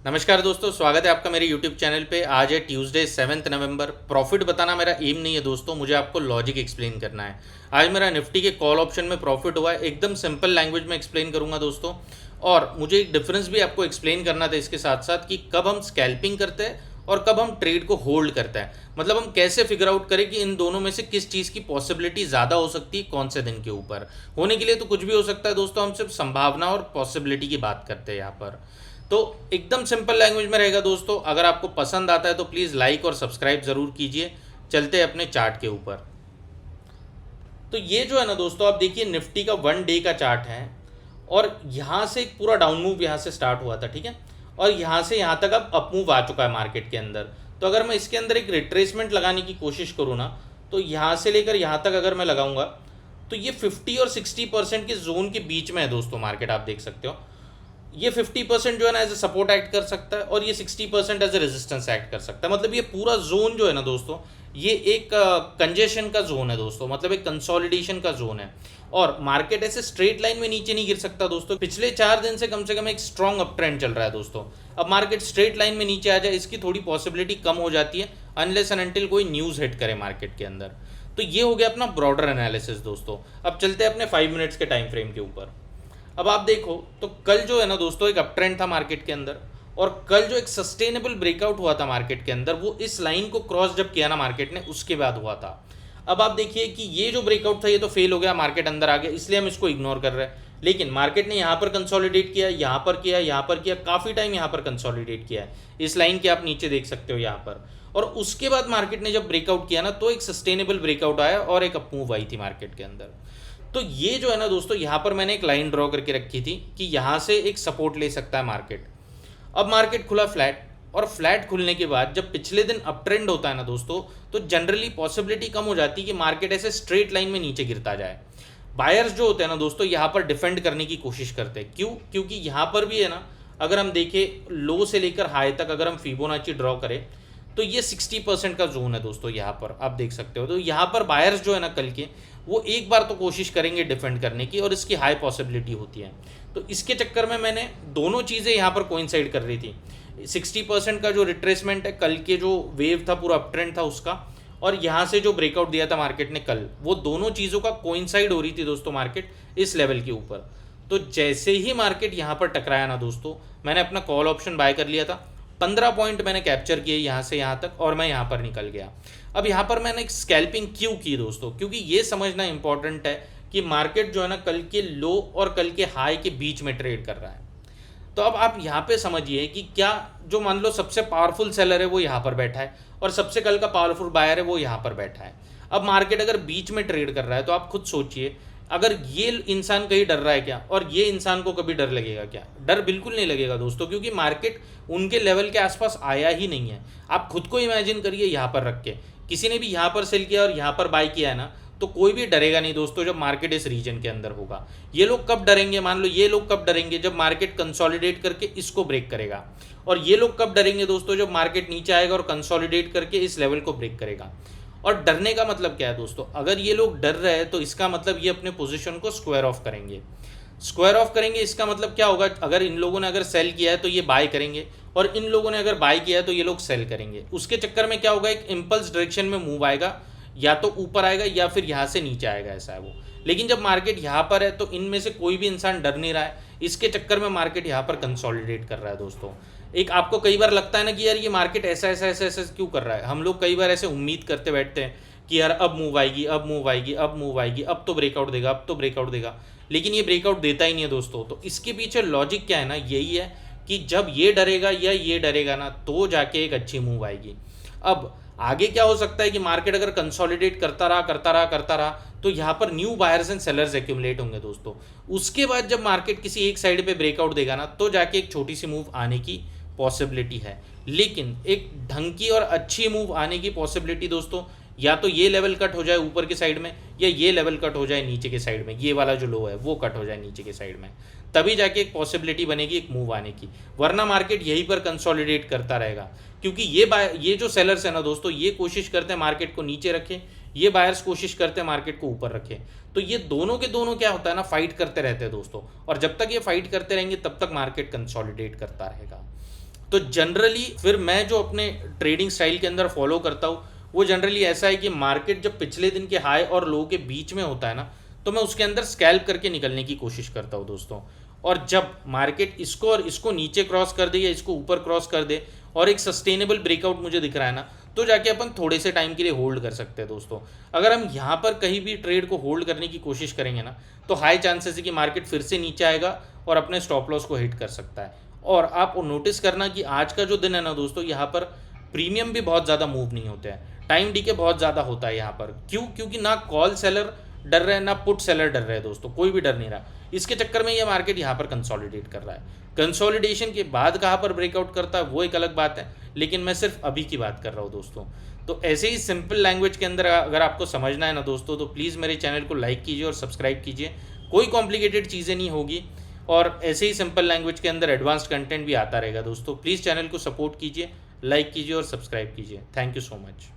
नमस्कार दोस्तों, स्वागत है आपका मेरे YouTube चैनल पे। आज है ट्यूसडे 7 नवंबर। प्रॉफिट बताना मेरा एम नहीं है दोस्तों, मुझे आपको लॉजिक एक्सप्लेन करना है। आज मेरा निफ्टी के कॉल ऑप्शन में प्रॉफिट हुआ है, एकदम सिंपल लैंग्वेज में एक्सप्लेन करूंगा दोस्तों। और मुझे एक डिफरेंस भी आपको एक्सप्लेन करना था इसके साथ साथ कि कब हम स्कैल्पिंग करते हैं और कब हम ट्रेड को होल्ड करते हैं। मतलब हम कैसे फिगर आउट करें कि इन दोनों में से किस चीज़ की पॉसिबिलिटी ज़्यादा हो सकती है कौन से दिन के ऊपर। होने के लिए तो कुछ भी हो सकता है दोस्तों, हम सिर्फ संभावना और पॉसिबिलिटी की बात करते हैं यहाँ पर। तो एकदम सिंपल लैंग्वेज में रहेगा दोस्तों। अगर आपको पसंद आता है तो प्लीज़ लाइक और सब्सक्राइब ज़रूर कीजिए। चलते हैं अपने चार्ट के ऊपर। तो ये जो है ना दोस्तों, आप देखिए निफ्टी का 1 डे का चार्ट है। और यहाँ से एक पूरा डाउन मूव यहाँ से स्टार्ट हुआ था, ठीक है। और यहाँ से यहाँ तक अब अप मूव आ चुका है मार्केट के अंदर। तो अगर मैं इसके अंदर एक रिट्रेसमेंट लगाने की कोशिश करूँ ना, तो यहाँ से लेकर यहाँ तक अगर मैं लगाऊंगा तो ये 50 और 60% के जोन के बीच में है दोस्तों मार्केट, आप देख सकते हो। ये 50% जो है ना एज ए सपोर्ट एक्ट कर सकता है और ये 60% एज ए रेजिस्टेंस एक्ट कर सकता है। मतलब ये पूरा जोन जो है ना दोस्तों, ये एक कंजेशन का जोन है दोस्तों, मतलब एक कंसोलिडेशन का जोन है। और मार्केट ऐसे स्ट्रेट लाइन में नीचे नहीं गिर सकता दोस्तों। पिछले 4 दिन से कम एक स्ट्रॉन्ग अप ट्रेंड चल रहा है दोस्तों। अब मार्केट स्ट्रेट लाइन में नीचे आ जाए, इसकी थोड़ी पॉसिबिलिटी कम हो जाती है अनलेस एंड अनटिल कोई न्यूज़ हिट करे मार्केट के अंदर। तो ये हो गया अपना ब्रॉडर एनालिसिस दोस्तों। अब चलते हैं अपने 5 मिनट्स के टाइम फ्रेम के ऊपर। अब आप देखो तो कल जो है ना दोस्तों एक अप ट्रेंड था मार्केट के अंदर। और कल जो एक सस्टेनेबल ब्रेकआउट हुआ था मार्केट के अंदर, वो इस लाइन को क्रॉस जब किया ना मार्केट ने, उसके बाद हुआ था। अब आप देखिए कि ये जो ब्रेकआउट था ये तो फेल हो गया, मार्केट अंदर आ गया, इसलिए हम इसको इग्नोर कर रहे हैं। लेकिन मार्केट ने यहाँ पर कंसोलिडेट किया, यहाँ पर किया, यहाँ पर किया, काफ़ी टाइम यहाँ पर कंसोलिडेट किया है। इस लाइन के आप नीचे देख सकते हो यहाँ पर। और उसके बाद मार्केट ने जब ब्रेकआउट किया ना, तो एक सस्टेनेबल ब्रेकआउट आया और एक अप मूव आई थी मार्केट के अंदर। तो ये जो है ना दोस्तों, यहाँ पर मैंने एक लाइन ड्रॉ करके रखी थी कि यहाँ से एक सपोर्ट ले सकता है मार्केट। अब मार्केट खुला फ्लैट, और फ्लैट खुलने के बाद जब पिछले दिन अप ट्रेंड होता है ना दोस्तों, तो जनरली पॉसिबिलिटी कम हो जाती है कि मार्केट ऐसे स्ट्रेट लाइन में नीचे गिरता जाए। बायर्स जो होते हैं ना दोस्तों, यहाँ पर डिफेंड करने की कोशिश करते हैं। क्यों? क्योंकि यहाँ पर भी है ना, अगर हम देखें लो से लेकर हाई तक अगर हम फिबोनाची ड्रॉ करें तो ये 60% का जोन है दोस्तों। यहाँ पर आप देख सकते हो, तो यहाँ पर बायर्स जो है ना कल के, वो एक बार तो कोशिश करेंगे डिफेंड करने की, और इसकी हाई पॉसिबिलिटी होती है। तो इसके चक्कर में मैंने दोनों चीज़ें यहाँ पर कोइंसाइड कर रही थी। 60% का जो रिट्रेसमेंट है, कल के जो वेव था पूरा अप ट्रेंड था उसका, और यहाँ से जो ब्रेकआउट दिया था मार्केट ने कल, वो दोनों चीज़ों का कोइंसाइड हो रही थी दोस्तों मार्केट इस लेवल के ऊपर। तो जैसे ही मार्केट यहाँ पर टकराया ना दोस्तों, मैंने अपना कॉल ऑप्शन बाय कर लिया था। 15 पॉइंट मैंने कैप्चर किए यहाँ से यहाँ तक, और मैं यहाँ पर निकल गया। अब यहाँ पर मैंने एक स्कैल्पिंग क्यों की दोस्तों? क्योंकि ये समझना इंपॉर्टेंट है कि मार्केट जो है ना कल के लो और कल के हाई के बीच में ट्रेड कर रहा है। तो अब आप यहाँ पे समझिए कि क्या जो मान लो सबसे पावरफुल सेलर है वो यहाँ पर बैठा है, और सबसे कल का पावरफुल बायर है वो यहाँ पर बैठा है। अब मार्केट अगर बीच में ट्रेड कर रहा है, तो आप खुद सोचिए, अगर ये इंसान कहीं डर रहा है क्या, और ये इंसान को कभी डर लगेगा क्या? डर बिल्कुल नहीं लगेगा दोस्तों, क्योंकि मार्केट उनके लेवल के आसपास आया ही नहीं है। आप खुद को इमेजिन करिए, यहाँ पर रख के किसी ने भी यहाँ पर सेल किया और यहाँ पर बाय किया है ना, तो कोई भी डरेगा नहीं दोस्तों जब मार्केट इस रीजन के अंदर होगा। ये लोग कब डरेंगे? मान लो ये लोग कब डरेंगे? जब मार्केट कंसोलिडेट करके इसको ब्रेक करेगा। और ये लोग कब डरेंगे दोस्तों? जब मार्केट नीचे आएगा और कंसोलिडेट करके इस लेवल को ब्रेक करेगा। और डरने का मतलब क्या है दोस्तों? अगर ये लोग डर रहे हैं तो इसका मतलब ये अपने पोजीशन को स्क्वायर ऑफ करेंगे। स्क्वायर ऑफ करेंगे इसका मतलब क्या होगा? अगर इन लोगों ने अगर सेल किया है तो ये बाय करेंगे, और इन लोगों ने अगर बाय किया है तो ये लोग सेल करेंगे। उसके चक्कर में क्या होगा? एक इम्पल्स डायरेक्शन में मूव आएगा, या तो ऊपर आएगा या फिर यहाँ से नीचे आएगा, ऐसा है वो। लेकिन जब मार्केट यहाँ पर है तो इनमें से कोई भी इंसान डर नहीं रहा है, इसके चक्कर में मार्केट यहाँ पर कंसोलिडेट कर रहा है दोस्तों। एक आपको कई बार लगता है ना कि यार ये मार्केट ऐसा ऐसा ऐसा ऐसा क्यों कर रहा है। हम लोग कई बार ऐसे उम्मीद करते बैठते हैं कि यार अब मूव आएगी, अब मूव आएगी, अब मूव आएगी, अब तो ब्रेकआउट देगा, अब तो ब्रेकआउट देगा। लेकिन ये ब्रेकआउट देता ही नहीं है दोस्तों। तो इसके पीछे लॉजिक क्या है ना, यही है कि जब ये डरेगा या ये डरेगा ना, तो जाके एक अच्छी मूव आएगी। अब आगे क्या हो सकता है कि मार्केट अगर कंसोलिडेट करता रहा करता रहा करता रहा, तो यहाँ पर new buyers and sellers accumulate होंगे दोस्तों। उसके बाद जब मार्केट किसी एक साइड पे ब्रेकआउट देगा ना, तो जाके एक छोटी सी मूव आने की पॉसिबिलिटी है। लेकिन एक ढंग की और अच्छी मूव आने की पॉसिबिलिटी दोस्तों, या तो ये लेवल कट हो जाए ऊपर की साइड में, या ये लेवल कट हो जाए नीचे के साइड में, ये वाला जो लो है वो कट हो जाए नीचे के साइड में, तभी जाके एक पॉसिबिलिटी बनेगी एक मूव आने की। वरना मार्केट यहीं पर कंसोलिडेट करता रहेगा। क्योंकि ये जो सेलर्स है ना दोस्तों, ये कोशिश करते हैं मार्केट को नीचे रखें, ये बायर्स कोशिश करते हैं मार्केट को ऊपर रखें। तो ये दोनों के दोनों क्या होता है ना, फाइट करते रहते हैं दोस्तों। और जब तक ये फाइट करते रहेंगे तब तक मार्केट कंसोलिडेट करता रहेगा। तो जनरली फिर मैं जो अपने ट्रेडिंग स्टाइल के अंदर फॉलो करता हूँ वो जनरली ऐसा है कि मार्केट जब पिछले दिन के हाई और लो के बीच में होता है ना, तो मैं उसके अंदर स्कैल्प करके निकलने की कोशिश करता हूँ दोस्तों। और जब मार्केट इसको और इसको नीचे क्रॉस कर दे या इसको ऊपर क्रॉस कर दे और एक सस्टेनेबल ब्रेकआउट मुझे दिख रहा है ना, तो जाके अपन थोड़े से टाइम के लिए होल्ड कर सकते हैं दोस्तों। अगर हम यहाँ पर कहीं भी ट्रेड को होल्ड करने की कोशिश करेंगे ना, तो हाई चांसेस है कि मार्केट फिर से नीचे आएगा और अपने स्टॉप लॉस को हिट कर सकता है। और आप नोटिस करना कि आज का जो दिन है ना दोस्तों, यहाँ पर प्रीमियम भी बहुत ज़्यादा मूव नहीं होते हैं, टाइम डीके बहुत ज़्यादा होता है यहाँ पर। क्यों? क्योंकि ना कॉल सेलर डर रहे हैं ना पुट सेलर डर रहे हैं दोस्तों, कोई भी डर नहीं रहा। इसके चक्कर में ये मार्केट यहाँ पर कंसोलिडेट कर रहा है। कंसोलिडेशन के बाद कहाँ पर ब्रेकआउट करता है वो एक अलग बात है, लेकिन मैं सिर्फ अभी की बात कर रहा हूँ दोस्तों। तो ऐसे ही सिंपल लैंग्वेज के अंदर अगर आपको समझना है ना दोस्तों, तो प्लीज़ मेरे चैनल को लाइक कीजिए और सब्सक्राइब कीजिए। कोई कॉम्प्लिकेटेड चीज़ें नहीं होगी और ऐसे ही सिंपल लैंग्वेज के अंदर एडवांस्ड कंटेंट भी आता रहेगा दोस्तों। प्लीज़ चैनल को सपोर्ट कीजिए, लाइक कीजिए और सब्सक्राइब कीजिए। Thank you so much.